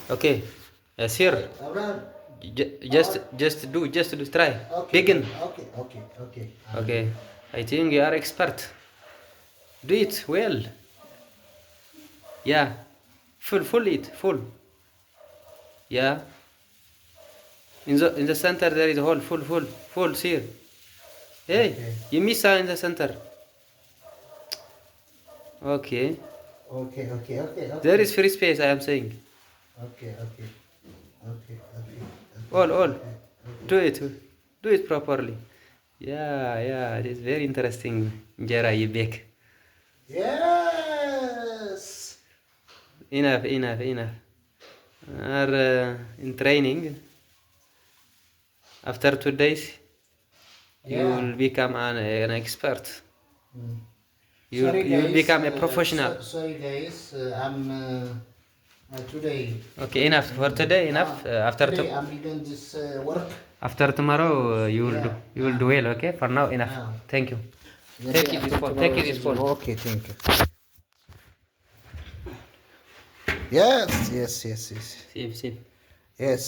Okay. Sir, Abraham. just do, try. Begin. Okay. Okay. I think you are expert. Do it well. Yeah. Full it. Full. Yeah. In the center there is a hole. Full. Sir. Hey, Okay. you miss in the center. Okay. Okay. There is free space, I am saying. Okay. All. Do it. Do it properly. Yeah. It is very interesting. Jera, you bake. Yes. Enough. Are in training. After 2 days, you Yeah. will become an expert. Mm. You will become a professional. Sorry guys, I'm today. Okay, enough for today. Enough. Today I'm doing this work. After tomorrow, you will do. Yeah. You will do well. Okay. For now, enough. Ah. Thank you. The Take day it after this phone. tomorrow Take it is this phone. Okay, thank you. Yes. Save. Yes.